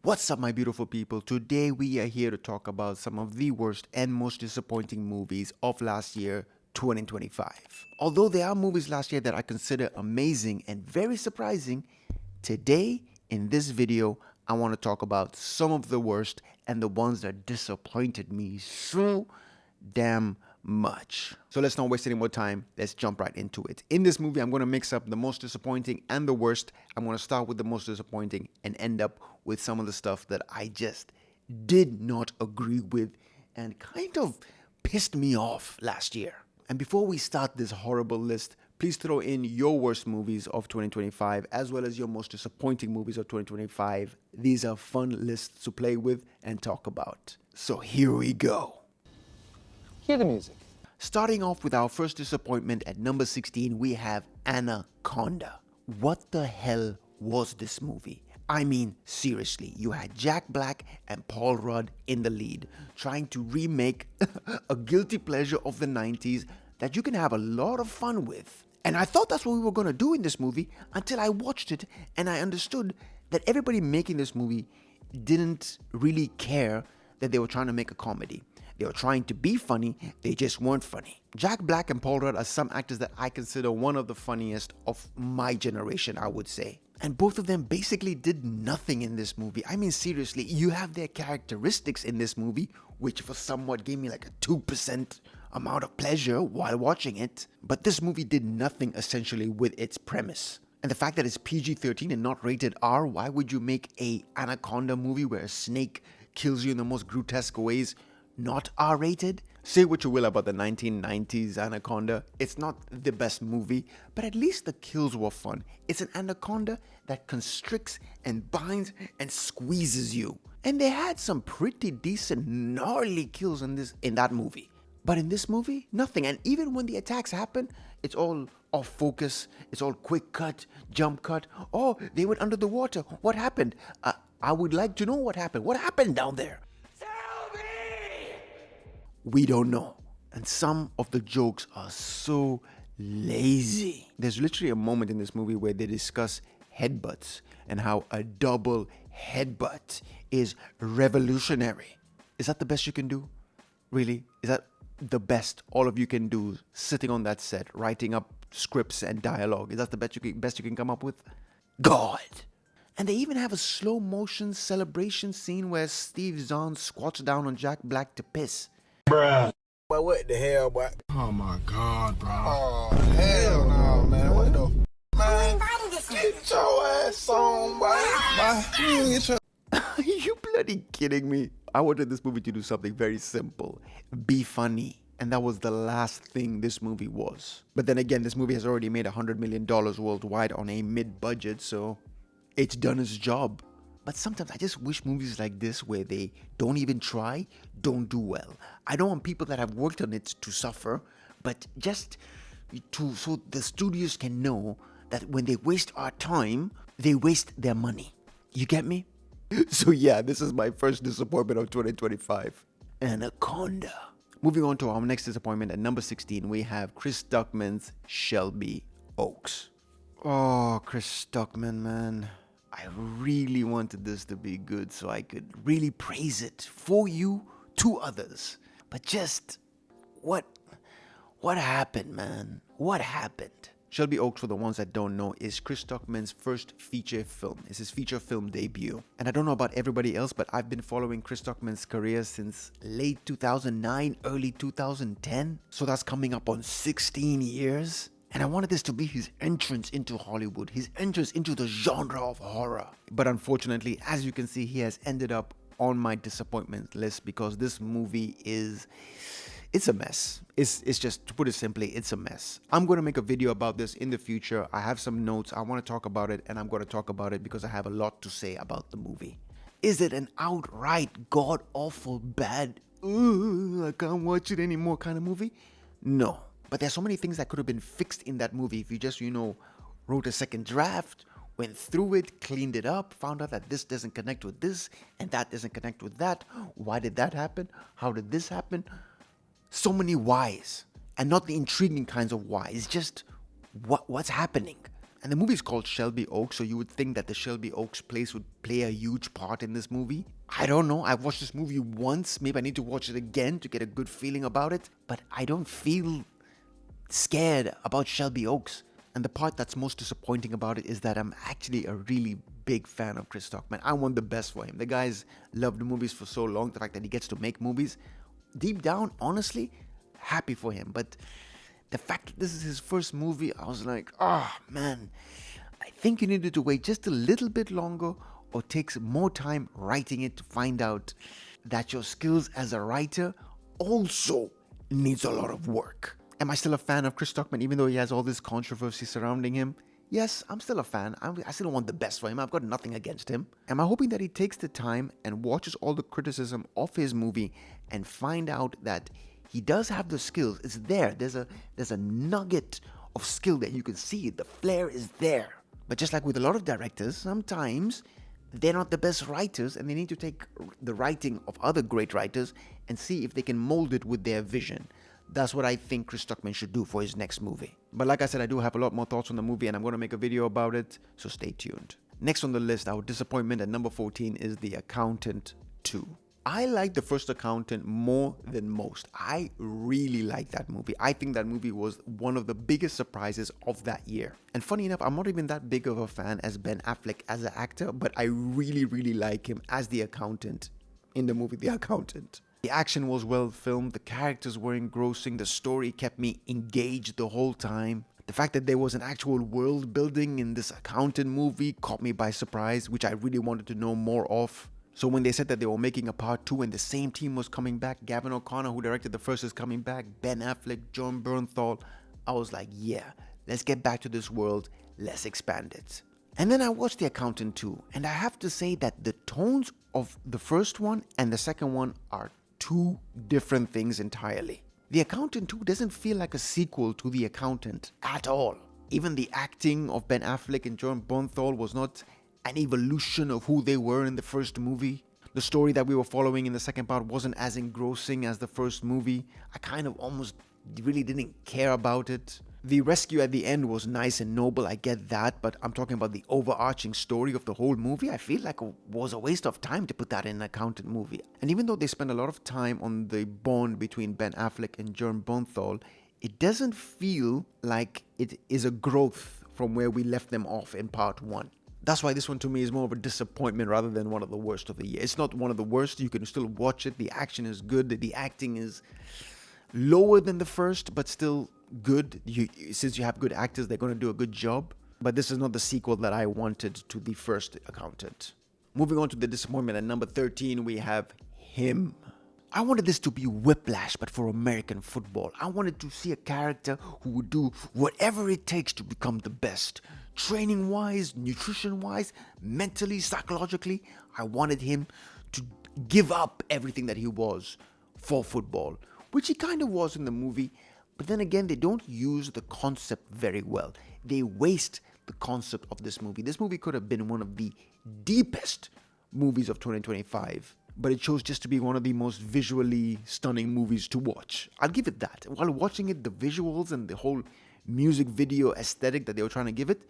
What's up, my beautiful people? Today we are here to talk about some of the worst and most disappointing movies of last year, 2025. Although there are movies last year that I consider amazing and very surprising, today in this video I want to talk about some of the worst and the ones that disappointed me so damn much. So let's not waste any more time. Let's jump right into it. In this movie, I'm going to mix up the most disappointing and the worst. I'm going to start with the most disappointing and end up with some of the stuff that I just did not agree with and kind of pissed me off last year. And before we start this horrible list, please throw in your worst movies of 2025 as well as your most disappointing movies of 2025. These are fun lists to play with and talk about. So here we go. Hear the music. Starting off with our first disappointment at number 16, we have Anaconda. What the hell was this movie? I mean, seriously, you had Jack Black and Paul Rudd in the lead, trying to remake a guilty pleasure of the 90s that you can have a lot of fun with. And I thought that's what we were going to do in this movie until I watched it and I understood that everybody making this movie didn't really care that they were trying to make a comedy. They were trying to be funny, they just weren't funny. Jack Black and Paul Rudd are some actors that I consider one of the funniest of my generation, I would say. And both of them basically did nothing in this movie. I mean, seriously, you have their characteristics in this movie, which for somewhat gave me like a 2% amount of pleasure while watching it. But this movie did nothing essentially with its premise. And the fact that it's PG-13 and not rated R, why would you make a Anaconda movie where a snake kills you in the most grotesque ways not R-rated? Say what you will about the 1990s Anaconda, it's not the best movie, but at least the kills were fun. It's an anaconda that constricts and binds and squeezes you. And they had some pretty decent gnarly kills in that movie. But in this movie, nothing. And even when the attacks happen, it's all off focus, it's all quick cut, jump cut. Oh, they went under the water. What happened? I would like to know what happened. What happened down there? We don't know. And some of the jokes are so lazy. There's literally a moment in this movie where they discuss headbutts and how a double headbutt is revolutionary. Is that the best you can do? Really? Is that the best all of you can do sitting on that set, writing up scripts and dialogue? Is that the best you can come up with? God. And they even have a slow motion celebration scene where Steve Zahn squats down on Jack Black to piss. Bruh. But what the hell, boy? Oh my God, bro. Oh, hell no, man. What the? Man, get your ass on, boy. Are you bloody kidding me? I wanted this movie to do something very simple. Be funny. And that was the last thing this movie was. But then again, this movie has already made $100 million worldwide on a mid-budget, so it's done its job. But sometimes I just wish movies like this, where they don't even try, don't do well. I don't want people that have worked on it to suffer, but just so the studios can know that when they waste our time, they waste their money. You get me? So yeah, this is my first disappointment of 2025. Anaconda. Moving on to our next disappointment at number 16, we have Chris Stuckman's Shelby Oaks. Oh, Chris Stuckman, man. I really wanted this to be good so I could really praise it for you to others. But just, what happened, man? What happened? Shelby Oaks, for the ones that don't know, is Chris Stuckman's first feature film. It's his feature film debut. And I don't know about everybody else, but I've been following Chris Stuckman's career since late 2009, early 2010. So that's coming up on 16 years. And I wanted this to be his entrance into Hollywood, his entrance into the genre of horror. But unfortunately, as you can see, he has ended up on my disappointment list because this movie it's a mess. It's just, to put it simply, it's a mess. I'm going to make a video about this in the future. I have some notes. I want to talk about it, and I'm going to talk about it because I have a lot to say about the movie. Is it an outright god-awful bad, I can't watch it anymore kind of movie? No. But there's so many things that could have been fixed in that movie if you just, wrote a second draft, went through it, cleaned it up, found out that this doesn't connect with this, and that doesn't connect with that. Why did that happen? How did this happen? So many whys, and not the intriguing kinds of whys, just what's happening. And the movie is called Shelby Oaks, so you would think that the Shelby Oaks place would play a huge part in this movie. I don't know. I've watched this movie once. Maybe I need to watch it again to get a good feeling about it. But I don't feel scared about Shelby Oaks. And the part that's most disappointing about it is that I'm actually a really big fan of Chris Stockman. I want the best for him. The guy's loved movies for so long. The fact that he gets to make movies, deep down, honestly, happy for him. But the fact that this is his first movie, I was like, oh man, I think you needed to wait just a little bit longer or take more time writing it to find out that your skills as a writer also needs a lot of work. Am I still a fan of Chris Stockman even though he has all this controversy surrounding him? Yes, I'm still a fan. I still want the best for him. I've got nothing against him. Am I hoping that he takes the time and watches all the criticism of his movie and find out that he does have the skills? It's there. There's a nugget of skill that you can see. The flair is there. But just like with a lot of directors, sometimes they're not the best writers and they need to take the writing of other great writers and see if they can mold it with their vision. That's what I think Chris Stockman should do for his next movie. But like I said, I do have a lot more thoughts on the movie and I'm going to make a video about it, so stay tuned. Next on the list, our disappointment at number 14 is The Accountant 2. I like The First Accountant more than most. I really like that movie. I think that movie was one of the biggest surprises of that year. And funny enough, I'm not even that big of a fan as Ben Affleck as an actor, but I really, really like him as the accountant in the movie The Accountant. The action was well filmed, the characters were engrossing, the story kept me engaged the whole time. The fact that there was an actual world building in this accountant movie caught me by surprise, which I really wanted to know more of. So when they said that they were making a part 2 and the same team was coming back, Gavin O'Connor, who directed the first, is coming back, Ben Affleck, Jon Bernthal, I was like, yeah, let's get back to this world, let's expand it. And then I watched The Accountant 2, and I have to say that the tones of the first one and the second one are two different things entirely. The Accountant 2 doesn't feel like a sequel to The Accountant at all. Even the acting of Ben Affleck and Jon Bernthal was not an evolution of who they were in the first movie. The story that we were following in the second part wasn't as engrossing as the first movie. I kind of almost really didn't care about it. The rescue at the end was nice and noble, I get that, but I'm talking about the overarching story of the whole movie. I feel like it was a waste of time to put that in an accountant movie. And even though they spend a lot of time on the bond between Ben Affleck and Jon Bernthal, it doesn't feel like it is a growth from where we left them off in part 1. That's why this one to me is more of a disappointment rather than one of the worst of the year. It's not one of the worst. You can still watch it. The action is good. The acting is lower than the first, but still good. Since you have good actors, they're going to do a good job. But this is not the sequel that I wanted to the first Accountant. Moving on to the disappointment at number 13, we have Him. I wanted this to be Whiplash, but for American football. I wanted to see a character who would do whatever it takes to become the best. Training-wise, nutrition-wise, mentally, psychologically. I wanted him to give up everything that he was for football, which he kind of was in the movie. But then again, they don't use the concept very well. They waste the concept of this movie. This movie could have been one of the deepest movies of 2025. But it chose just to be one of the most visually stunning movies to watch. I'll give it that. While watching it, the visuals and the whole music video aesthetic that they were trying to give it,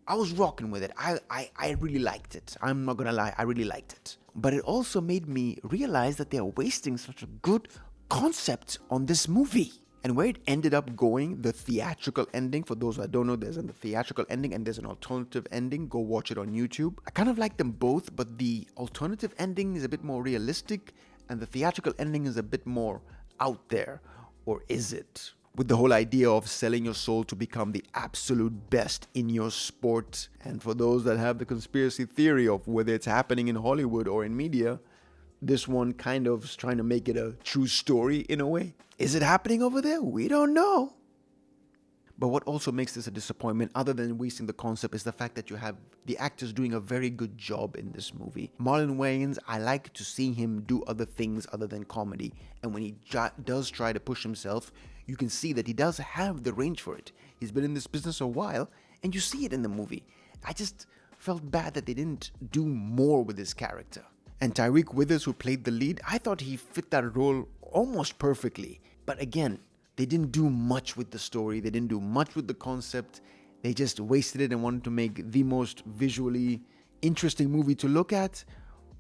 I was rocking with it. I really liked it. I'm not gonna lie, I really liked it. But it also made me realize that they're wasting such a good concept on this movie. And where it ended up going, the theatrical ending, for those who don't know, there's a theatrical ending and there's an alternative ending. Go watch it on YouTube. I kind of like them both, but the alternative ending is a bit more realistic and the theatrical ending is a bit more out there. Or is it? With the whole idea of selling your soul to become the absolute best in your sport. And for those that have the conspiracy theory of whether it's happening in Hollywood or in media, this one kind of is trying to make it a true story in a way. Is it happening over there? We don't know. But what also makes this a disappointment, other than wasting the concept, is the fact that you have the actors doing a very good job in this movie. Marlon Wayans, I like to see him do other things other than comedy. And when he does try to push himself, you can see that he does have the range for it. He's been in this business a while, and you see it in the movie. I just felt bad that they didn't do more with his character. And Tyreek Withers, who played the lead, I thought he fit that role almost perfectly. But again, they didn't do much with the story. They didn't do much with the concept. They just wasted it and wanted to make the most visually interesting movie to look at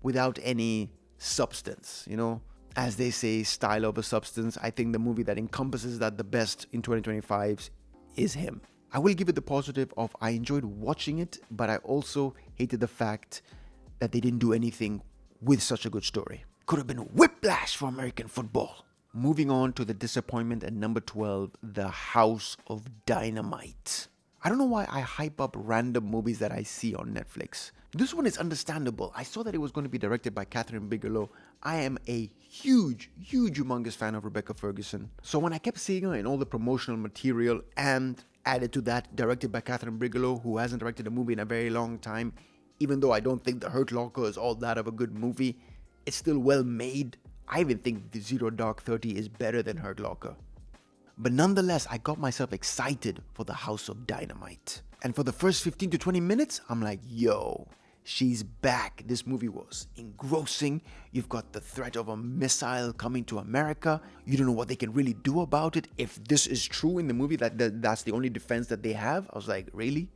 without any substance, you know? As they say, style over substance. I think the movie that encompasses that the best in 2025 is him. I will give it the positive of I enjoyed watching it, but I also hated the fact that they didn't do anything with such a good story. Could have been whiplash for American football. Moving on to the disappointment at number 12, The House of Dynamite. I don't know why I hype up random movies that I see on Netflix. This one is understandable. I saw that it was going to be directed by Catherine Bigelow. I am a huge, humongous fan of Rebecca Ferguson. So when I kept seeing her in all the promotional material and added to that, directed by Catherine Bigelow, who hasn't directed a movie in a very long time, even though I don't think The Hurt Locker is all that of a good movie, it's still well made. I even think The Zero Dark 30 is better than Hurt Locker. But nonetheless, I got myself excited for The House of Dynamite. And for the first 15 to 20 minutes, I'm like, yo, she's back. This movie was engrossing. You've got the threat of a missile coming to America. You don't know what they can really do about it. If this is true in the movie, that's the only defense that they have. I was like, really?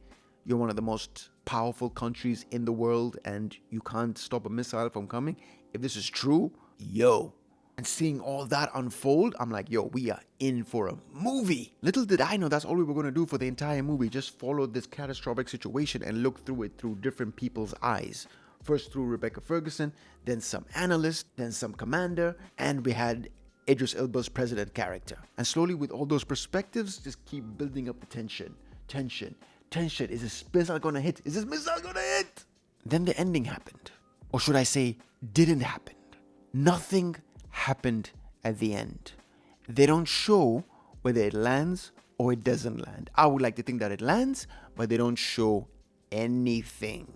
You're one of the most powerful countries in the world and you can't stop a missile from coming? If this is true, yo. And seeing all that unfold, I'm like, yo, we are in for a movie. Little did I know that's all we were going to do for the entire movie. Just follow this catastrophic situation and look through it through different people's eyes. First through Rebecca Ferguson, then some analyst, then some commander, and we had Idris Elba's president character. And slowly with all those perspectives, just keep building up the tension. Is this missile going to hit? Is this missile going to hit? Then the ending happened. Or should I say, didn't happen. Nothing happened at the end. They don't show whether it lands or it doesn't land. I would like to think that it lands, but they don't show anything.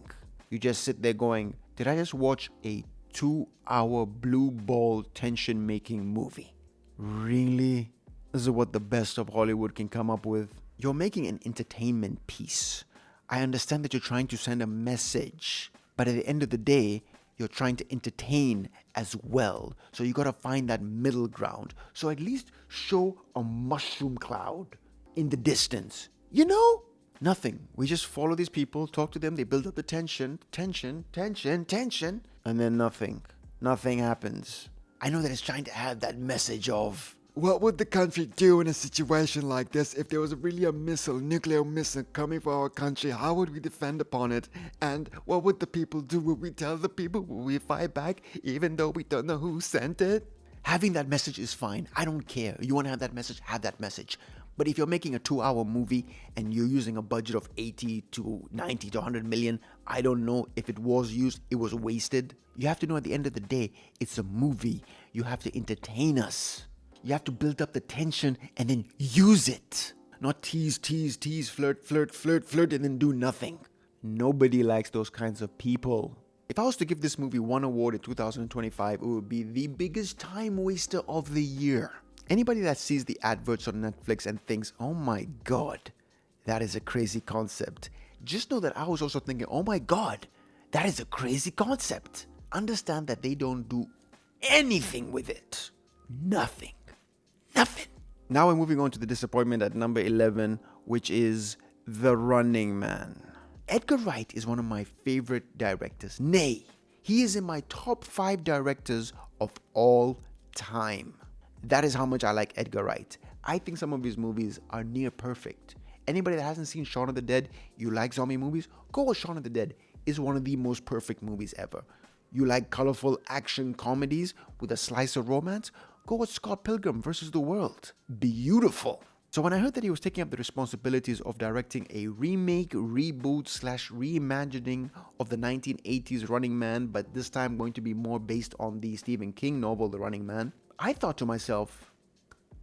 You just sit there going, did I just watch a 2-hour blue ball tension making movie? Really? This is what the best of Hollywood can come up with? You're making an entertainment piece. I understand that you're trying to send a message, but at the end of the day, you're trying to entertain as well. So you gotta find that middle ground. So at least show a mushroom cloud in the distance. You know? Nothing. We just follow these people, talk to them, they build up the tension, and then nothing. Nothing happens. I know that it's trying to have that message of, what would the country do in a situation like this if there was really a nuclear missile coming for our country? How would we defend upon it? And what would the people do? Would we tell the people? Would we fight back even though we don't know who sent it? Having that message is fine. I don't care. You want to have that message? Have that message. But if you're making a 2-hour movie and you're using a budget of 80 to 90 to 100 million, I don't know if it was used, it was wasted. You have to know at the end of the day, it's a movie. You have to entertain us. You have to build up the tension and then use it. Not tease, flirt, and then do nothing. Nobody likes those kinds of people. If I was to give this movie one award in 2025, it would be the biggest time waster of the year. Anybody that sees the adverts on Netflix and thinks, oh my God, that is a crazy concept. Just know that I was also thinking, oh my God, that is a crazy concept. Understand that they don't do anything with it. Nothing. Now we're moving on to the disappointment at number 11, which is The Running Man. Edgar Wright is one of my favorite directors. Nay, he is in my top 5 directors of all time. That is how much I like Edgar Wright. I think some of his movies are near perfect. Anybody that hasn't seen Shaun of the Dead, you like zombie movies, go with Shaun of the Dead. It's one of the most perfect movies ever. You like colorful action comedies with a slice of romance, go with Scott Pilgrim vs. the World. Beautiful. So when I heard that he was taking up the responsibilities of directing a remake, reboot / reimagining of the 1980s Running Man, but this time going to be more based on the Stephen King novel, The Running Man, I thought to myself,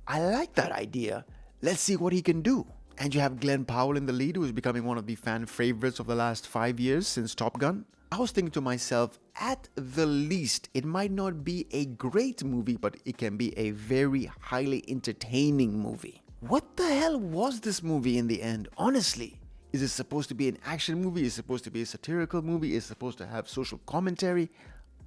I like that idea. Let's see what he can do. And you have Glenn Powell in the lead, who is becoming one of the fan favorites of the last 5 years since Top Gun. I was thinking to myself, at the least, it might not be a great movie, but it can be a very highly entertaining movie. What the hell was this movie in the end, honestly? Is it supposed to be an action movie? Is it supposed to be a satirical movie? Is it supposed to have social commentary?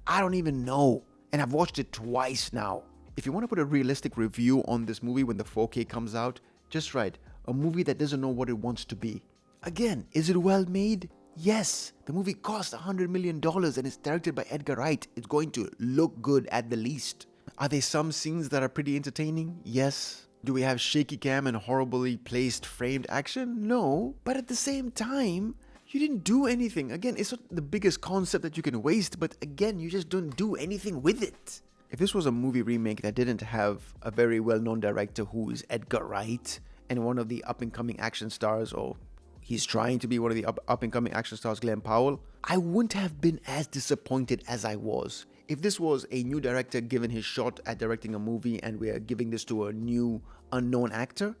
I don't even know. And I've watched it twice now. If you want to put a realistic review on this movie when the 4K comes out, just write, a movie that doesn't know what it wants to be. Again, is it well made? Yes. The movie cost $100 million and it's directed by Edgar Wright. It's going to look good at the least. Are there some scenes that are pretty entertaining? Yes. Do we have shaky cam and horribly placed framed action? No. But at the same time, you didn't do anything. Again, it's not the biggest concept that you can waste, but again, you just don't do anything with it. If this was a movie remake that didn't have a very well-known director who is Edgar Wright and one of the up-and-coming action stars, or he's trying to be one of the up-and-coming action stars, Glenn Powell, I wouldn't have been as disappointed as I was. If this was a new director given his shot at directing a movie and we are giving this to a new unknown actor,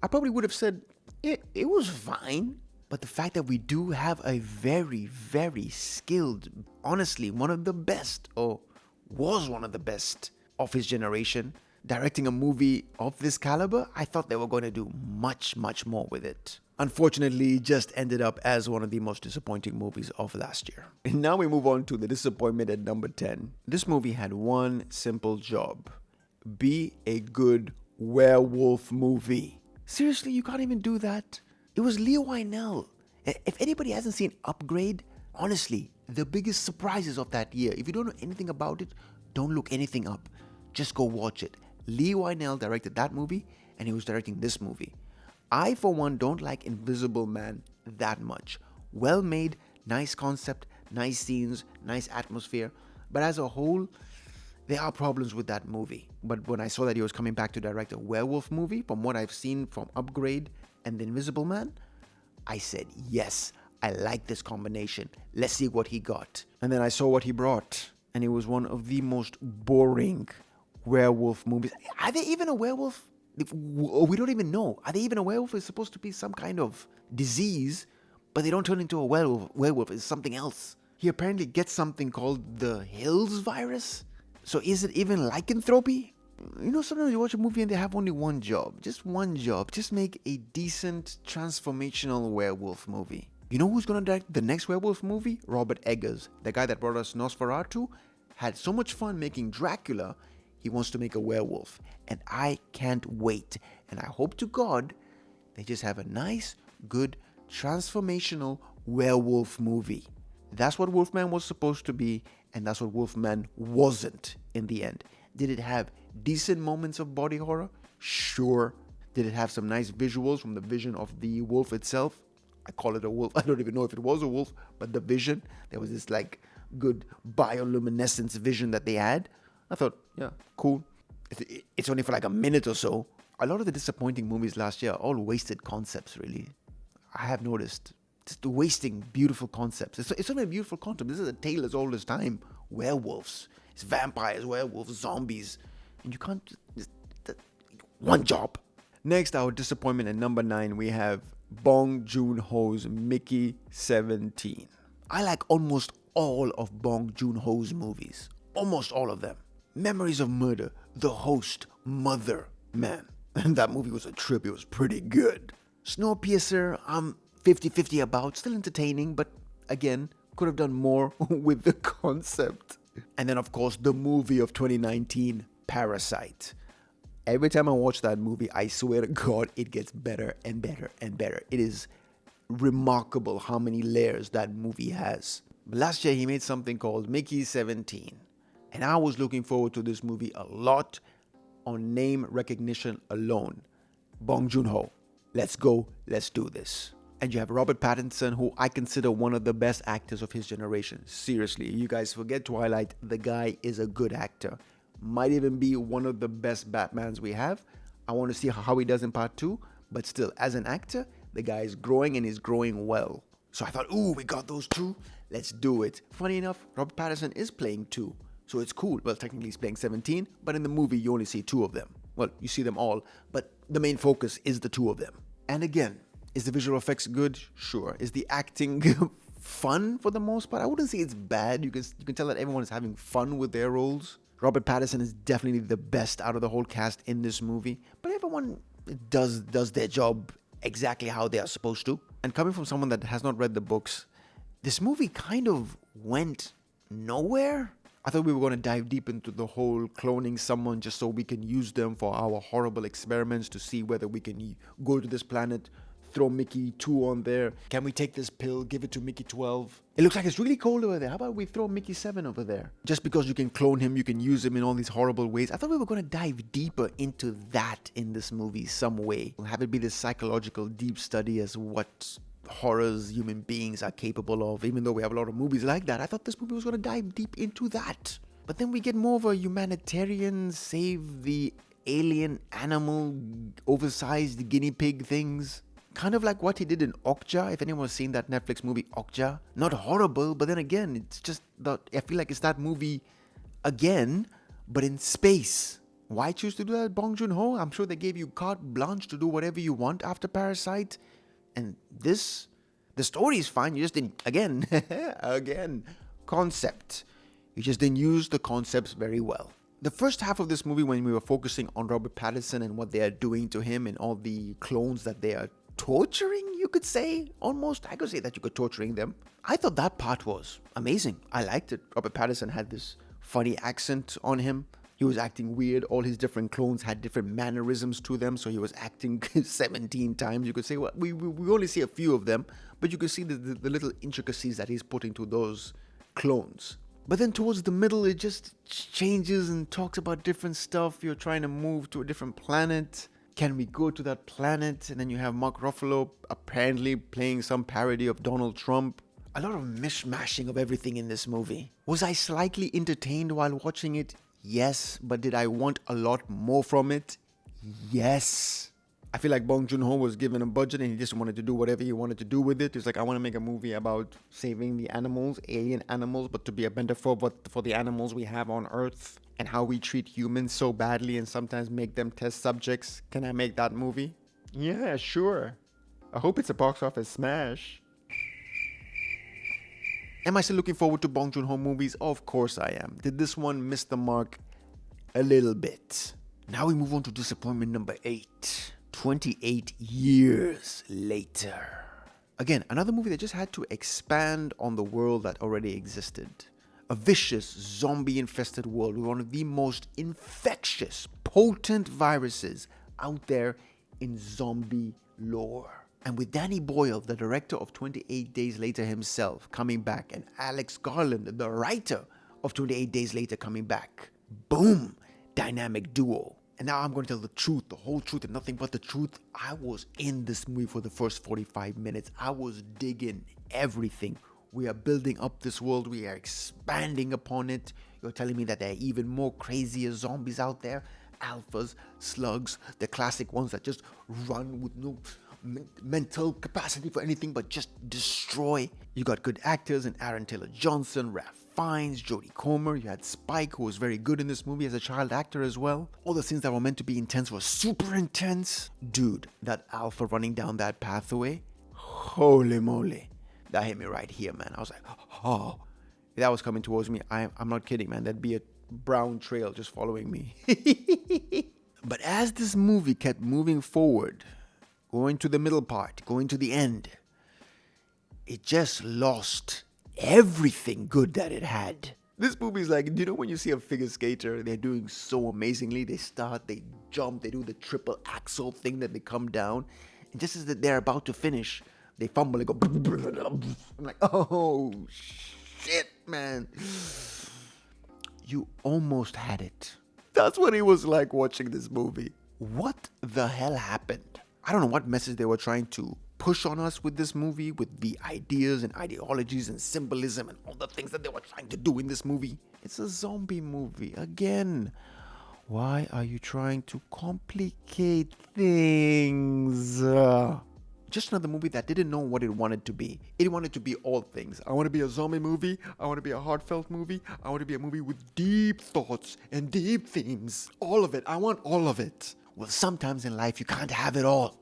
I probably would have said, it was fine. But the fact that we do have a very, very skilled, honestly, one of the best, or was one of the best of his generation, directing a movie of this caliber, I thought they were going to do much, much more with it. Unfortunately, it just ended up as one of the most disappointing movies of last year. And now we move on to the disappointment at number 10. This movie had one simple job. Be a good werewolf movie. Seriously, you can't even do that? It was Leo Whannell. If anybody hasn't seen Upgrade, honestly, the biggest surprises of that year, if you don't know anything about it, don't look anything up. Just go watch it. Leo Whannell directed that movie, and he was directing this movie. I, for one, don't like Invisible Man that much. Well made, nice concept, nice scenes, nice atmosphere. But as a whole, there are problems with that movie. But when I saw that he was coming back to direct a werewolf movie, from what I've seen from Upgrade and The Invisible Man, I said, yes, I like this combination. Let's see what he got. And then I saw what he brought. And it was one of the most boring werewolf movies. Are they even a werewolf? We don't even know. Are they even a werewolf? It's supposed to be some kind of disease, but they don't turn into a werewolf. Werewolf is something else. He apparently gets something called the Hills virus. So is it even lycanthropy? You know, sometimes you watch a movie and they have only one job. Just one job. Just make a decent transformational werewolf movie. You know who's going to direct the next werewolf movie? Robert Eggers. The guy that brought us Nosferatu had so much fun making Dracula, he wants to make a werewolf. And I can't wait. And I hope to God they just have a nice, good, transformational werewolf movie. That's what Wolfman was supposed to be, and that's what Wolfman wasn't in the end. Did it have decent moments of body horror? Sure. Did it have some nice visuals from the vision of the wolf itself? I call it a wolf. I don't even know if it was a wolf, but the vision, there was this like good bioluminescence vision that they had. I thought, yeah, cool. It's only for like a minute or so. A lot of the disappointing movies last year are all wasted concepts, really. I have noticed. Just wasting beautiful concepts. It's not a beautiful concept. This is a tale as old as time. Werewolves. It's vampires, werewolves, zombies. And you can't just one job. Next, our disappointment at number 9, we have Bong Joon-ho's Mickey 17. I like almost all of Bong Joon-ho's movies. Almost all of them. Memories of Murder, The Host, Mother. Man, that movie was a trip. It was pretty good. Snowpiercer, I'm 50-50 about. Still entertaining, but again, could have done more with the concept. And then, of course, the movie of 2019, Parasite. Every time I watch that movie, I swear to God, it gets better and better and better. It is remarkable how many layers that movie has. Last year, he made something called Mickey 17. And I was looking forward to this movie a lot on name recognition alone. Bong Joon-ho, let's go, let's do this. And you have Robert Pattinson, who I consider one of the best actors of his generation. Seriously, you guys forget Twilight, the guy is a good actor. Might even be one of the best Batmans we have. I want to see how he does in part 2, but still, as an actor, the guy is growing and is growing well. So I thought, ooh, we got those 2, let's do it. Funny enough, Robert Pattinson is playing 2, so it's cool. Well, technically he's playing 17, but in the movie you only see 2 of them. Well, you see them all, but the main focus is the 2 of them. And again, is the visual effects good? Sure. Is the acting fun for the most part? I wouldn't say it's bad. You can tell that everyone is having fun with their roles. Robert Pattinson is definitely the best out of the whole cast in this movie, but everyone does their job exactly how they are supposed to. And coming from someone that has not read the books, this movie kind of went nowhere. I thought we were going to dive deep into the whole cloning someone just so we can use them for our horrible experiments to see whether we can go to this planet throw Mickey 2 on there. Can we take this pill, give it to Mickey 12? It looks like it's really cold over there. How about we throw Mickey 7 over there? Just because you can clone him, you can use him in all these horrible ways. I thought we were going to dive deeper into that in this movie some way. We'll have it be this psychological deep study as what horrors human beings are capable of. Even though we have a lot of movies like that, I thought this movie was going to dive deep into that. But then we get more of a humanitarian, save the alien animal, oversized guinea pig things. Kind of like what he did in Okja, if anyone's seen that Netflix movie Okja. Not horrible, but then again, it's just that I feel like it's that movie again, but in space. Why choose to do that, Bong Joon-ho? I'm sure they gave you carte blanche to do whatever you want after Parasite. And this, the story is fine, you just didn't, again, concept. You just didn't use the concepts very well. The first half of this movie, when we were focusing on Robert Pattinson and what they are doing to him and all the clones that they are torturing, you could say, almost. I could say that you could torturing them. I thought that part was amazing. I liked it. Robert Pattinson had this funny accent on him. He was acting weird. All his different clones had different mannerisms to them. So he was acting 17 times. You could say, well, we only see a few of them, but you could see the little intricacies that he's putting to those clones. But then towards the middle, it just changes and talks about different stuff. You're trying to move to a different planet. Can we go to that planet? And then you have Mark Ruffalo apparently playing some parody of Donald Trump. A lot of mishmashing of everything in this movie. Was I slightly entertained while watching it? Yes. But did I want a lot more from it? Yes. I feel like Bong Joon-ho was given a budget and he just wanted to do whatever he wanted to do with it. It's like, I want to make a movie about saving the animals, alien animals, but to be a metaphor for the animals we have on Earth and how we treat humans so badly and sometimes make them test subjects. Can I make that movie? Yeah, sure. I hope it's a box office smash. Am I still looking forward to Bong Joon-ho movies? Of course I am. Did this one miss the mark? A little bit. Now we move on to disappointment number 8. 28 years later. Again, another movie that just had to expand on the world that already existed. A vicious, zombie-infested world with one of the most infectious, potent viruses out there in zombie lore. And with Danny Boyle, the director of 28 Days Later himself, coming back, and Alex Garland, the writer of 28 Days Later, coming back. Boom! Dynamic duo. And now I'm going to tell the truth, the whole truth, and nothing but the truth. I was in this movie for the first 45 minutes. I was digging everything. We are building up this world. We are expanding upon it. You're telling me that there are even more crazier zombies out there. Alphas, slugs, the classic ones that just run with no mental capacity for anything but just destroy. You got good actors in Aaron Taylor-Johnson, Ralph Fiennes, Jodie Comer. You had Spike, who was very good in this movie as a child actor as well. All the scenes that were meant to be intense were super intense. Dude, that alpha running down that pathway, holy moly. That hit me right here, man. I was like, oh. If that was coming towards me, I'm not kidding, man. There'd be a brown trail just following me. But as this movie kept moving forward, going to the middle part, going to the end, it just lost everything good that it had. This movie is like, you know, when you see a figure skater, they're doing so amazingly. They start, they jump, they do the triple axel thing, that they come down. And just as they're about to finish, they fumble and go. I'm like, oh, shit, man. You almost had it. That's what it was like watching this movie. What the hell happened? I don't know what message they were trying to push on us with this movie, with the ideas and ideologies and symbolism and all the things that they were trying to do in this movie. It's a zombie movie. Again, why are you trying to complicate things? Just another movie that didn't know what it wanted to be. It wanted to be all things. I want to be a zombie movie. I want to be a heartfelt movie. I want to be a movie with deep thoughts and deep themes. All of it. I want all of it. Well, sometimes in life you can't have it all.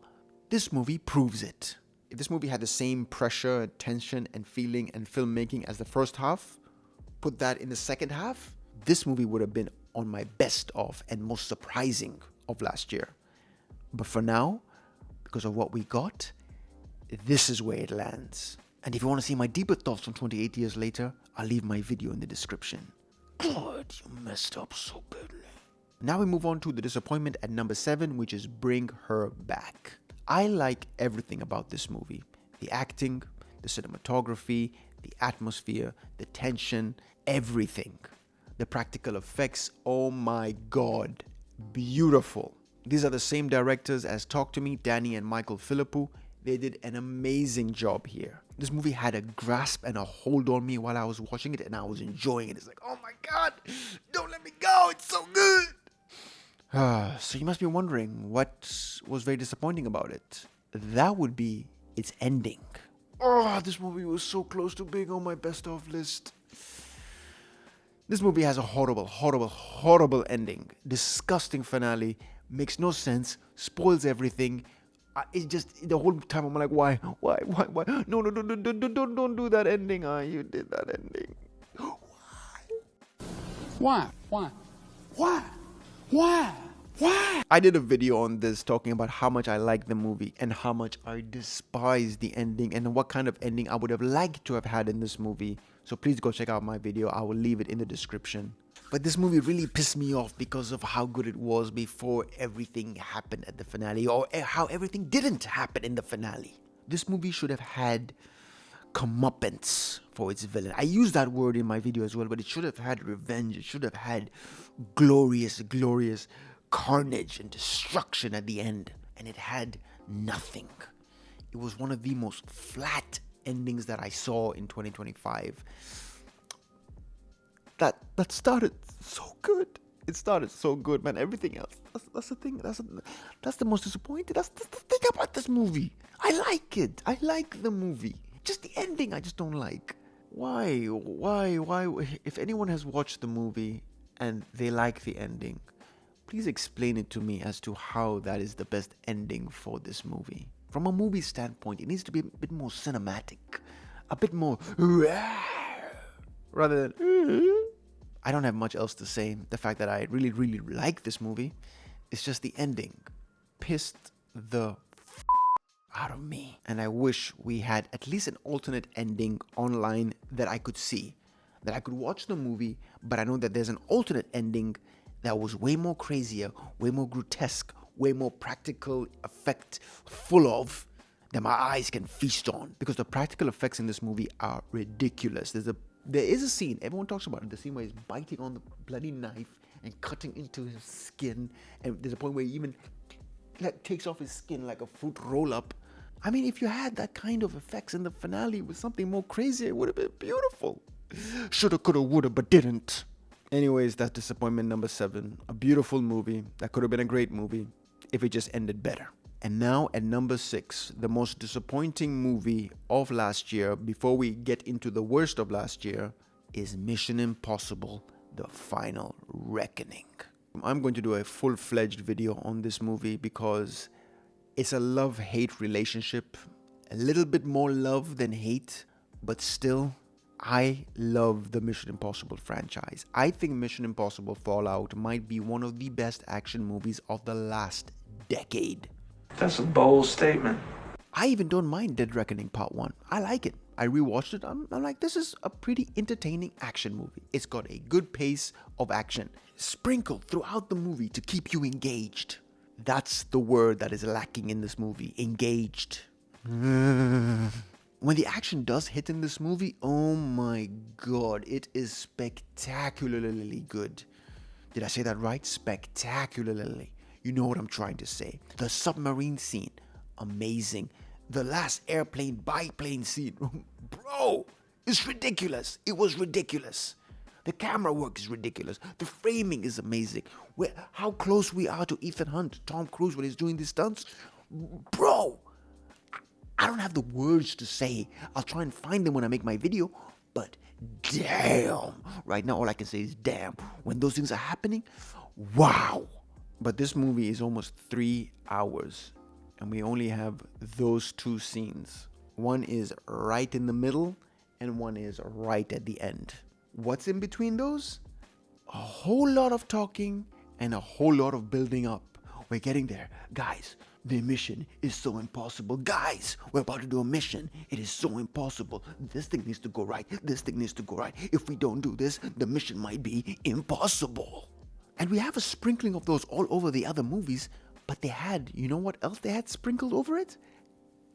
This movie proves it. If this movie had the same pressure, tension, and feeling and filmmaking as the first half, put that in the second half, this movie would have been on my best of and most surprising of last year. But for now, because of what we got, this is where it lands. And if you want to see my deeper thoughts on 28 years later, I'll leave my video in the description. God, you messed up so badly. Now we move on to the disappointment at number 7, which is Bring Her Back. I like everything about this movie. The acting, the cinematography, the atmosphere, the tension, everything. The practical effects, oh my god, beautiful. These are the same directors as Talk to Me, Danny and Michael Philippou. They did an amazing job here. This movie had a grasp and a hold on me while I was watching it, and I was enjoying it. It's like, oh my god, don't let me go, it's so good. So you must be wondering what was very disappointing about it. That would be its ending. Oh, this movie was so close to being on my best of list. This movie has a horrible, horrible, horrible ending. Disgusting finale. Makes no sense. Spoils everything. It's just the whole time I'm like, why? No, don't do that ending. You did that ending. Why? I did a video on this talking about how much I like the movie and how much I despise the ending and what kind of ending I would have liked to have had in this movie. So please go check out my video. I will leave it in the description. But this movie really pissed me off because of how good it was before everything happened at the finale, or how everything didn't happen in the finale. This movie should have had comeuppance for its villain. I use that word in my video as well, but it should have had revenge. It should have had glorious carnage and destruction at the end. And it had nothing. It was one of the most flat endings that I saw in 2025. That started so good. It started so good, man. Everything else, that's the thing. That's the most disappointing. That's the thing about this movie. I like it. I like the movie. Just the ending, I just don't like. Why? If anyone has watched the movie and they like the ending, please explain it to me as to how that is the best ending for this movie. From a movie standpoint, it needs to be a bit more cinematic, a bit more rather than. I don't have much else to say. The fact that I really like this movie, it's just the ending pissed the out of me. And I wish we had at least an alternate ending online that I could see, that I could watch the movie, but I know that there's an alternate ending that was way more crazier, way more grotesque, way more practical effect full of that my eyes can feast on, because the practical effects in this movie are ridiculous. There is a scene, everyone talks about it, the scene where he's biting on the bloody knife and cutting into his skin, and there's a point where he even takes off his skin like a fruit roll-up. I mean, if you had that kind of effects in the finale with something more crazy, it would have been beautiful. Shoulda, coulda, woulda, but didn't. Anyways, that's disappointment number 7. A beautiful movie that could have been a great movie if it just ended better. And now at number 6, the most disappointing movie of last year, before we get into the worst of last year, is Mission Impossible: The Final Reckoning. I'm going to do a full-fledged video on this movie because it's a love-hate relationship. A little bit more love than hate, but still, I love the Mission Impossible franchise. I think Mission Impossible Fallout might be one of the best action movies of the last decade. That's a bold statement. I even don't mind Dead Reckoning Part 1. I like it. I rewatched it. I'm like, this is a pretty entertaining action movie. It's got a good pace of action, sprinkled throughout the movie to keep you engaged. That's the word that is lacking in this movie. Engaged. When the action does hit in this movie, oh my god, it is spectacularly good. Did I say that right? Spectacularly. You know what I'm trying to say. The submarine scene, amazing. The last airplane biplane scene, bro, it's ridiculous. It was ridiculous. The camera work is ridiculous. The framing is amazing. How close we are to Ethan Hunt, Tom Cruise, when he's doing these stunts, bro. I don't have the words to say. I'll try and find them when I make my video, but damn. Right now, all I can say is damn. When those things are happening, wow. But this movie is almost 3 hours, and we only have those 2 scenes. One is right in the middle, and one is right at the end. What's in between those? A whole lot of talking and a whole lot of building up. We're getting there. Guys, the mission is so impossible. Guys, we're about to do a mission. It is so impossible. This thing needs to go right. This thing needs to go right. If we don't do this, the mission might be impossible. And we have a sprinkling of those all over the other movies, But they had, you know what else they had sprinkled over it?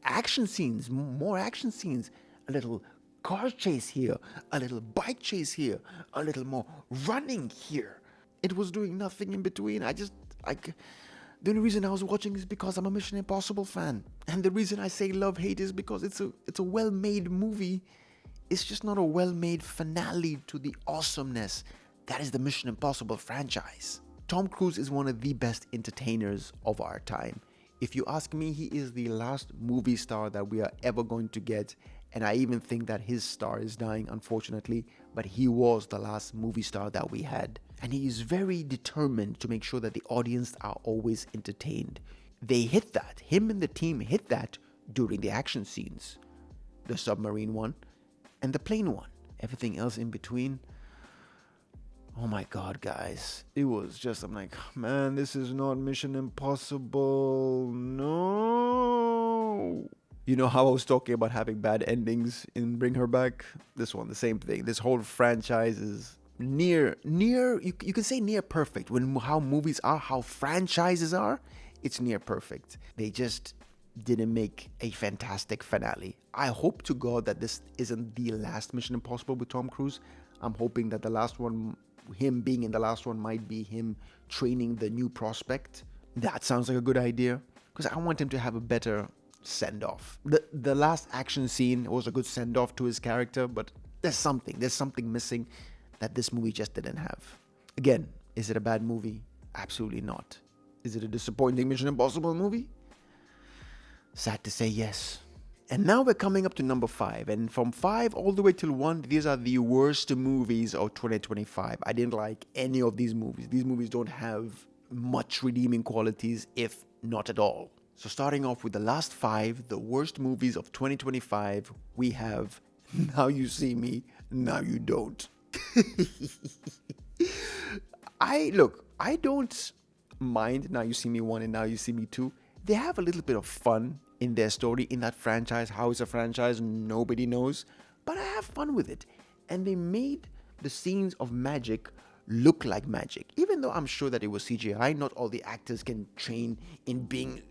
Action scenes, more action scenes. A little car chase here, a little bike chase here, a little more running here. It was doing nothing in between. The only reason I was watching is because I'm a Mission Impossible fan. And the reason I say love-hate is because it's a well-made movie. It's just not a well-made finale to the awesomeness that is the Mission Impossible franchise. Tom Cruise is one of the best entertainers of our time. If you ask me, he is the last movie star that we are ever going to get. And I even think that his star is dying, unfortunately. But he was the last movie star that we had. And he is very determined to make sure that the audience are always entertained. They hit that. Him and the team hit that during the action scenes. The submarine one and the plane one. Everything else in between. Oh my God, guys. It was just, I'm like, man, this is not Mission Impossible. No. You know how I was talking about having bad endings in Bring Her Back? This one, the same thing. This whole franchise is you can say near perfect. When how movies are, how franchises are, it's near perfect. They just didn't make a fantastic finale. I hope to God that this isn't the last Mission Impossible with Tom Cruise. I'm hoping that the last one, him being in the last one, might be him training the new prospect. That sounds like a good idea, because I want him to have a better send-off. The last action scene was a good send-off to his character, but there's something missing that this movie just didn't have. Again, is it a bad movie? Absolutely not. Is it a disappointing Mission Impossible movie? Sad to say yes. And now we're coming up to number 5. And from 5 all the way till 1, these are the worst movies of 2025. I didn't like any of these movies. These movies don't have much redeeming qualities, if not at all. So starting off with the last 5, the worst movies of 2025, we have Now You See Me, Now You Don't. I don't mind Now You See Me 1 and Now You See Me 2. They have a little bit of fun in their story, in that franchise. How it's a franchise, nobody knows. But I have fun with it. And they made the scenes of magic look like magic. Even though I'm sure that it was CGI, not all the actors can train in being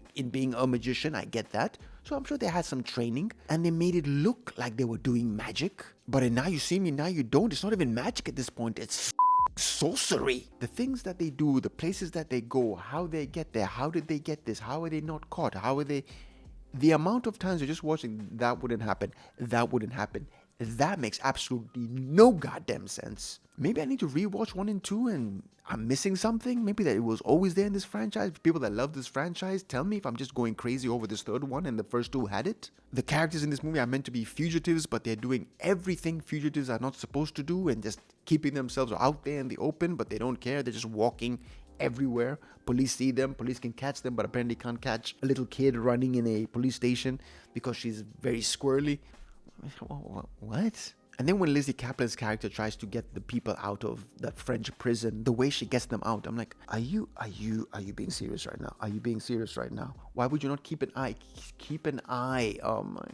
a magician, I get that. So I'm sure they had some training, and they made it look like they were doing magic. But in Now You See Me, Now You Don't, it's not even magic at this point, it's sorcery. The things that they do, the places that they go, how they get there, how did they get this, how are they not caught, how are they... The amount of times you're just watching, that wouldn't happen, that makes absolutely no goddamn sense. Maybe I need to rewatch 1 and 2 and I'm missing something. Maybe that it was always there in this franchise. People that love this franchise, tell me if I'm just going crazy over this third one and the first 2 had it. The characters in this movie are meant to be fugitives, but they're doing everything fugitives are not supposed to do and just keeping themselves out there in the open, but they don't care. They're just walking everywhere. Police see them, police can catch them, but apparently can't catch a little kid running in a police station because she's very squirrely. What? And then when Lizzie Kaplan's character tries to get the people out of that French prison, the way she gets them out, I'm like, are you being serious right now? Are you being serious right now? Why would you not keep an eye? Keep an eye. Oh my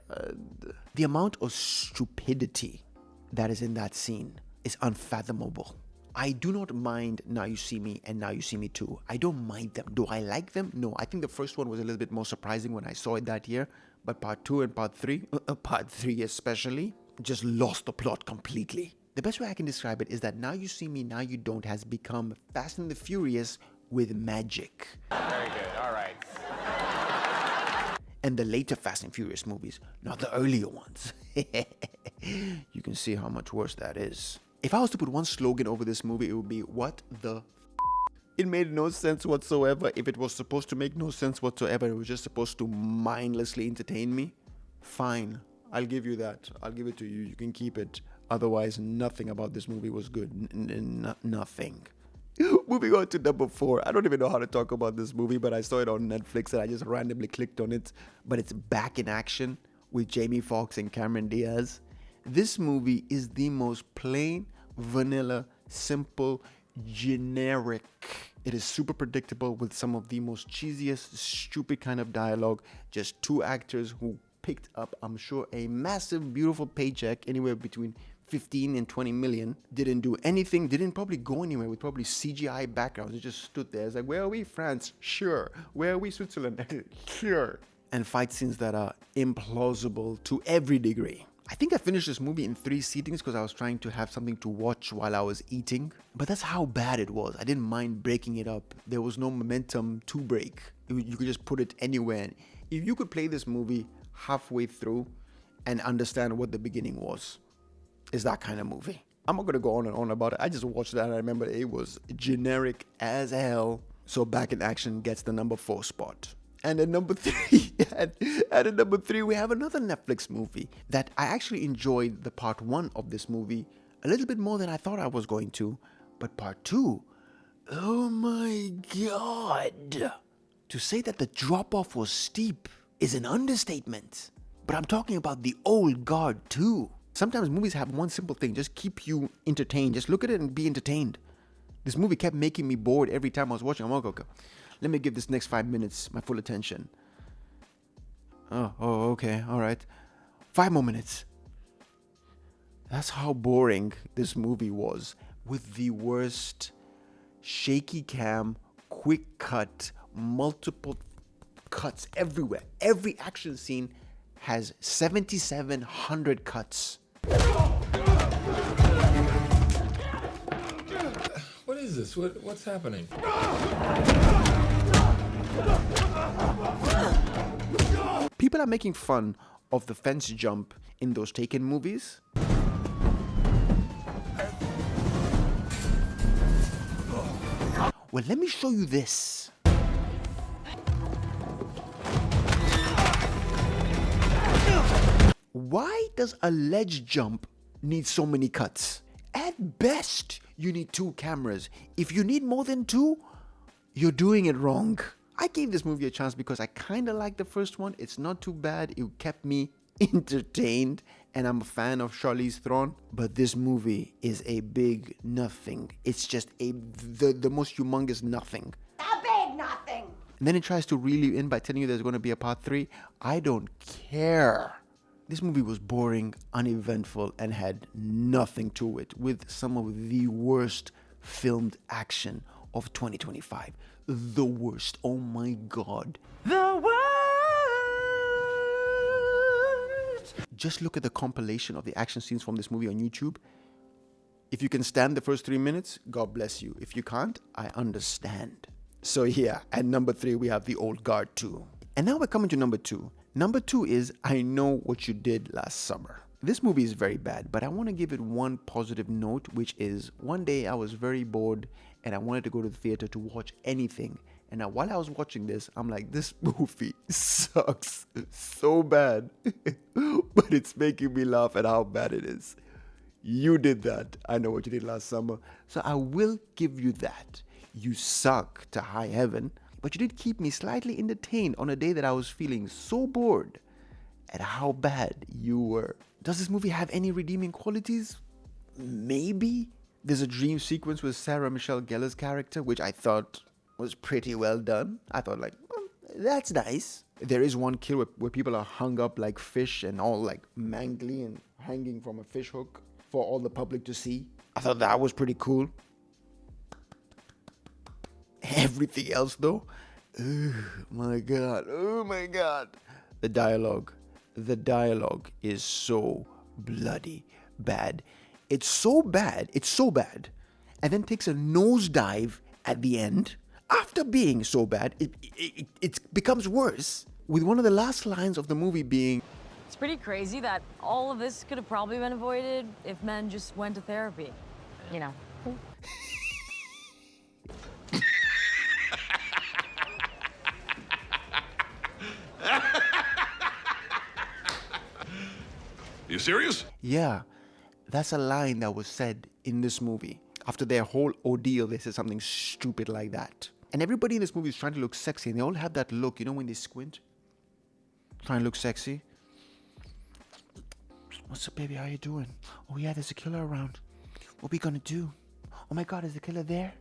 God. The amount of stupidity that is in that scene is unfathomable. I do not mind Now You See Me and Now You See Me 2. I don't mind them. Do I like them? No. I think the first one was a little bit more surprising when I saw it that year. But part 2 and part 3, part 3 especially, just lost the plot completely. The best way I can describe it is that Now You See Me, Now You Don't has become Fast and the Furious with magic. Very good. All right. And the later Fast and Furious movies, not the earlier ones. You can see how much worse that is. If I was to put one slogan over this movie, it would be, what the f***? It made no sense whatsoever. If it was supposed to make no sense whatsoever, it was just supposed to mindlessly entertain me. Fine, I'll give you that. I'll give it to you. You can keep it. Otherwise, nothing about this movie was good. Nothing. Moving on to number 4. I don't even know how to talk about this movie, but I saw it on Netflix and I just randomly clicked on it. But it's Back in Action with Jamie Foxx and Cameron Diaz. This movie is the most plain, vanilla, simple, generic. It is super predictable with some of the most cheesiest, stupid kind of dialogue. Just 2 actors who picked up, I'm sure, a massive, beautiful paycheck, anywhere between 15 and 20 million, didn't do anything, didn't probably go anywhere with probably CGI backgrounds. It just stood there. It's like, where are we? France? Sure. Where are we? Switzerland? Sure. And fight scenes that are implausible to every degree. I think I finished this movie in 3 sittings because I was trying to have something to watch while I was eating. But that's how bad it was. I didn't mind breaking it up. There was no momentum to break. You could just put it anywhere. If you could play this movie halfway through and understand what the beginning was, it's that kind of movie. I'm not going to go on and on about it. I just watched that and I remember it was generic as hell. So Back in Action gets the number 4 spot. And at number 3, at number 3, we have another Netflix movie that I actually enjoyed the part 1 of this movie a little bit more than I thought I was going to. But part 2, oh my God. To say that the drop-off was steep is an understatement. But I'm talking about The Old Guard 2. Sometimes movies have one simple thing, just keep you entertained. Just look at it and be entertained. This movie kept making me bored every time I was watching. I'm like, okay, let me give this next 5 minutes my full attention. Oh, okay, all right. 5 more minutes. That's how boring this movie was, with the worst shaky cam, quick cut, multiple cuts everywhere. Every action scene has 7,700 cuts. What is this? What's happening? People are making fun of the fence jump in those Taken movies. Well, let me show you this. Why does a ledge jump need so many cuts? At best, you need 2 cameras. If you need more than 2, you're doing it wrong. I gave this movie a chance because I kind of liked the first one. It's not too bad. It kept me entertained, and I'm a fan of Charlize Theron. But this movie is a big nothing. It's just the most humongous nothing. A big nothing. And then it tries to reel you in by telling you there's going to be a part 3. I don't care. This movie was boring, uneventful, and had nothing to it, with some of the worst filmed action of 2025. The worst. Oh my God. The worst. Just look at the compilation of the action scenes from this movie on YouTube. If you can stand the first 3 minutes, God bless you. If you can't, I understand. So yeah, at number 3, we have The Old Guard 2. And now we're coming to number 2. Number 2 is I Know What You Did Last Summer. This movie is very bad, but I want to give it one positive note, which is one day I was very bored and I wanted to go to the theater to watch anything. And now while I was watching this, I'm like, this movie sucks so bad, but it's making me laugh at how bad it is. You did that. I Know What You Did Last Summer. So I will give you that. You suck to high heaven. But you did keep me slightly entertained on a day that I was feeling so bored at how bad you were. Does this movie have any redeeming qualities? Maybe. There's a dream sequence with Sarah Michelle Gellar's character, which I thought was pretty well done. I thought like, well, that's nice. There is one kill where people are hung up like fish and all like mangly and hanging from a fish hook for all the public to see. I thought that was pretty cool. Everything else though, oh my God. The dialogue is so bloody bad. It's so bad, and then takes a nosedive at the end. After being so bad, it becomes worse, with one of the last lines of the movie being, It's pretty crazy that all of this could have probably been avoided if men just went to therapy. You know. You serious? yeah, that's a line that was said in this movie. After their whole ordeal, they said something stupid like that. And everybody in this movie is trying to look sexy, and they all have that look, you know, when they squint? Trying to look sexy. What's up, baby? How you doing? Oh, yeah, there's a killer around. What we gonna do? Oh, my God, is the killer there?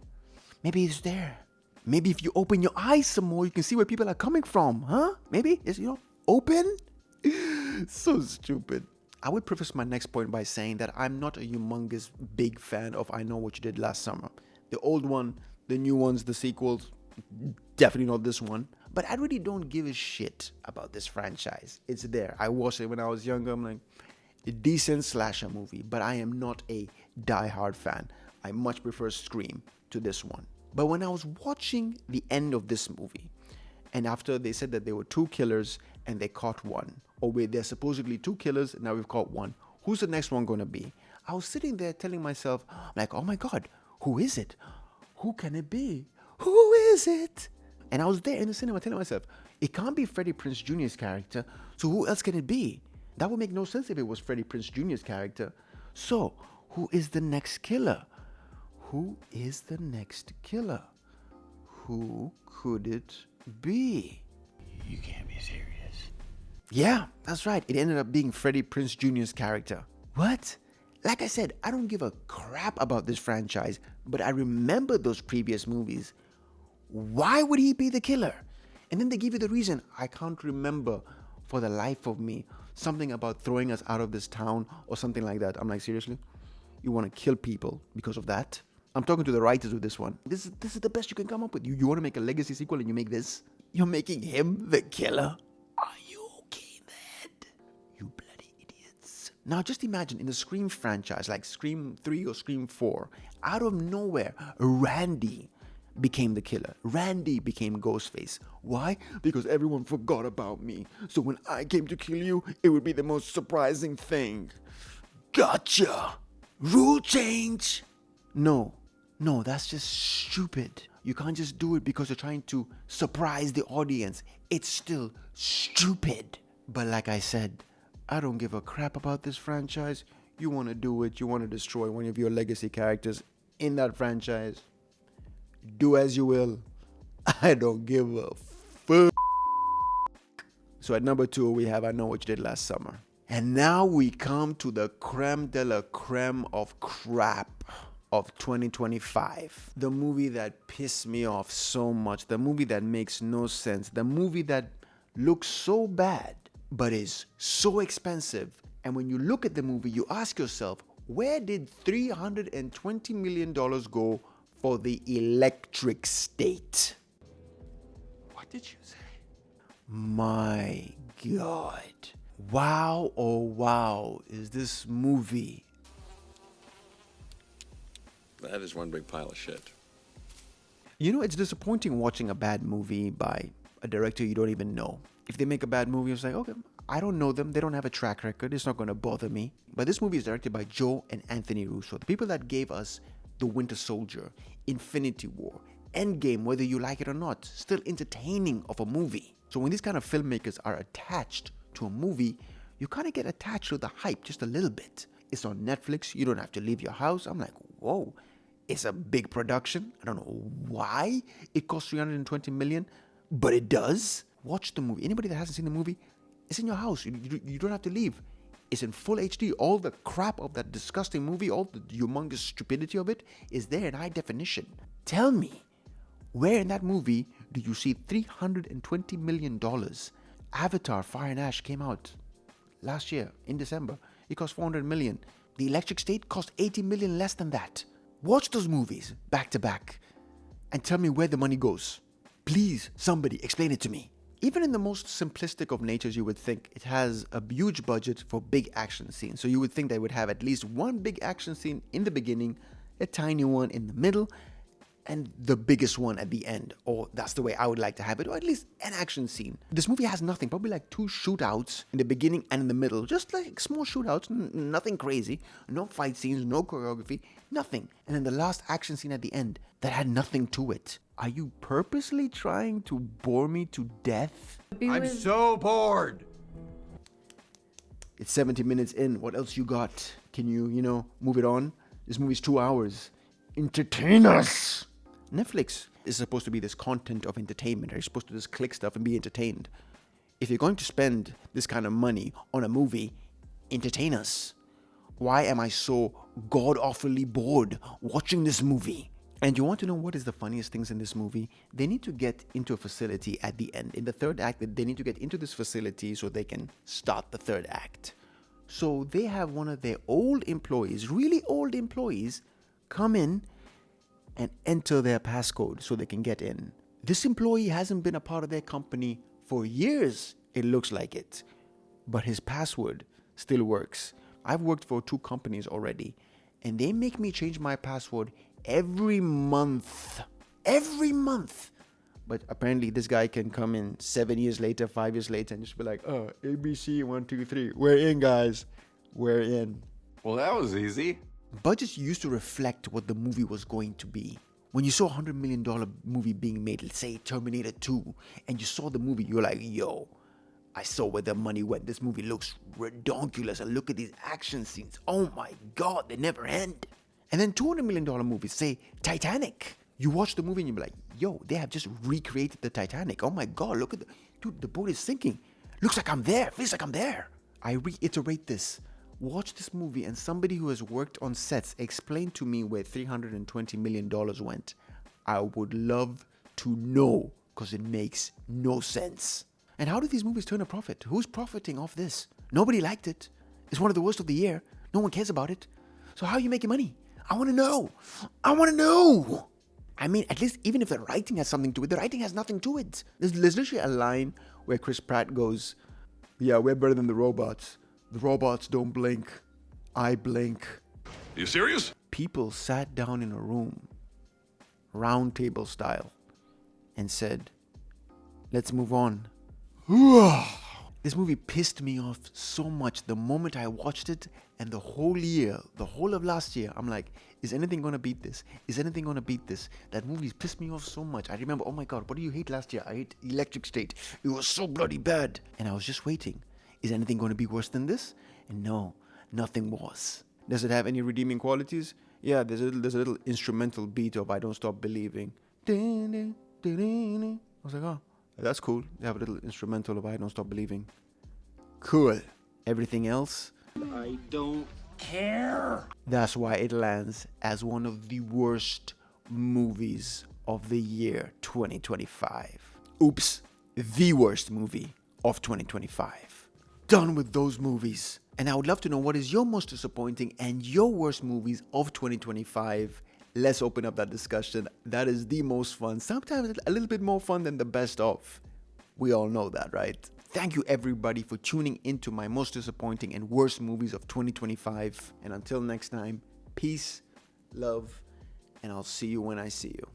Maybe he's there. Maybe if you open your eyes some more, you can see where people are coming from, huh? Maybe? It's, open? So stupid. I would preface my next point by saying that I'm not a humongous big fan of I Know What You Did Last Summer. The old one, the new ones, the sequels, definitely not this one. But I really don't give a shit about this franchise. It's there. I watched it when I was younger. I'm like, a decent slasher movie, but I am not a die-hard fan. I much prefer Scream to this one. But when I was watching the end of this movie, and after they said that there were 2 killers and they caught one, or wait, there's supposedly 2 killers and now we've caught one, who's the next one going to be? I was sitting there telling myself, like, oh my God, who is it? Who can it be? Who is it? And I was there in the cinema telling myself, it can't be Freddie Prinze Jr.'s character, so who else can it be? That would make no sense if it was Freddie Prinze Jr.'s character. So, who is the next killer? Who is the next killer? Who could it be? You can't be serious. Yeah, that's right. It ended up being Freddie Prinze Jr.'s character. What? Like I said, I don't give a crap about this franchise, but I remember those previous movies. Why would he be the killer? And then they give you the reason. I can't remember for the life of me. Something about throwing us out of this town or something like that. I'm like, seriously? You want to kill people because of that? I'm talking to the writers of this one. This is the best you can come up with. You want to make a legacy sequel and you make this? You're making him the killer? Are you okay then? You bloody idiots. Now just imagine in the Scream franchise, like Scream 3 or Scream 4, out of nowhere, Randy became the killer. Randy became Ghostface. Why? Because everyone forgot about me. So when I came to kill you, it would be the most surprising thing. Gotcha! Rule change! No, that's just stupid. You can't just do it because you're trying to surprise the audience. It's still stupid. But like I said, I don't give a crap about this franchise. You want to do it, you want to destroy one of your legacy characters in that franchise. Do as you will. I don't give a fuck. So at number 2, we have I Know What You Did Last Summer. And now we come to the creme de la creme of crap of 2025. The movie that pissed me off so much. The movie that makes no sense. The movie that looks so bad, but is so expensive. And when you look at the movie, you ask yourself, where did $320 million go for the Electric State? What did you say? My God. Wow, oh wow, is this movie. That is one big pile of shit. You know, it's disappointing watching a bad movie by a director you don't even know. If they make a bad movie, it's like, okay, I don't know them. They don't have a track record. It's not going to bother me. But this movie is directed by Joe and Anthony Russo, the people that gave us The Winter Soldier, Infinity War, Endgame, whether you like it or not, still entertaining of a movie. So when these kind of filmmakers are attached to a movie, you kind of get attached to the hype just a little bit. It's on Netflix. You don't have to leave your house. I'm like, whoa, it's a big production. I don't know why it costs $320 million, but it does. Watch the movie. Anybody that hasn't seen the movie, it's in your house. You don't have to leave. It's in full HD. All the crap of that disgusting movie, all the humongous stupidity of it is there in high definition. Tell me, where in that movie do you see $320 million? Avatar Fire and Ash came out last year in December. It cost $400 million. The Electric State cost $80 million less than that. Watch those movies back to back and tell me where the money goes. Please, somebody explain it to me. Even in the most simplistic of natures, you would think it has a huge budget for big action scenes. So you would think they would have at least one big action scene in the beginning, a tiny one in the middle, and the biggest one at the end. Or that's the way I would like to have it, or at least an action scene. This movie has nothing, probably like 2 shootouts in the beginning and in the middle. Just like small shootouts, nothing crazy. No fight scenes, no choreography, nothing. And then the last action scene at the end that had nothing to it. Are you purposely trying to bore me to death? I'm so bored. It's 70 minutes in. What else you got? Can you, move it on? This movie's 2 hours. Entertain us! Netflix is supposed to be this content of entertainment. You're supposed to just click stuff and be entertained. If you're going to spend this kind of money on a movie, entertain us. Why am I so god-awfully bored watching this movie? And you want to know what is the funniest things in this movie? They need to get into a facility at the end. In the third act, they need to get into this facility so they can start the third act. So they have one of their old employees, really old employees, come in and enter their passcode so they can get in. This employee hasn't been a part of their company for years, it looks like it. But his password still works. I've worked for 2 companies already, and they make me change my password every month. Every month. But apparently this guy can come in 7 years later, 5 years later, and just be like, ABC 1, 2, 3. We're in, guys. We're in. Well, that was easy. Budgets used to reflect what the movie was going to be. When you saw a $100 million movie being made, let's say Terminator 2, and you saw the movie, you're like, yo, I saw where the money went. This movie looks redonkulous. And look at these action scenes. Oh my God, they never end. And then $200 million movies, say Titanic. You watch the movie and you're like, yo, they have just recreated the Titanic. Oh my God, look at dude, the boat is sinking. Looks like I'm there. Feels like I'm there. I reiterate this. Watch this movie and somebody who has worked on sets explain to me where $320 million went. I would love to know, because it makes no sense. And how do these movies turn a profit? Who's profiting off this? Nobody liked it. It's one of the worst of the year. No one cares about it. So how are you making money? I want to know. I want to know. I mean, at least even if the writing has something to it, the writing has nothing to it. There's literally a line where Chris Pratt goes, yeah, we're better than the robots. The robots don't blink. I blink. You serious? People sat down in a room, round table style, and said, let's move on. This movie pissed me off so much the moment I watched it, and the whole year, the whole of last year, I'm like, is anything gonna beat this? Is anything gonna beat this? That movie pissed me off so much. I remember, oh my God, what do you hate last year? I hate Electric State. It was so bloody bad. And I was just waiting. Is anything gonna be worse than this? And no, nothing was. Does it have any redeeming qualities? Yeah, there's a little instrumental beat of I Don't Stop Believing. I was like, oh, that's cool. They have a little instrumental of I Don't Stop Believing. Cool. Everything else, I don't care. that's why it lands as one of the worst movies of the year 2025. Oops, the worst movie of 2025. Done with those movies. And I would love to know what is your most disappointing and your worst movies of 2025. Let's open up that discussion. That is the most fun. Sometimes a little bit more fun than the best of. We all know that, right? Thank you everybody for tuning into my most disappointing and worst movies of 2025. And until next time, peace, love, and I'll see you when I see you.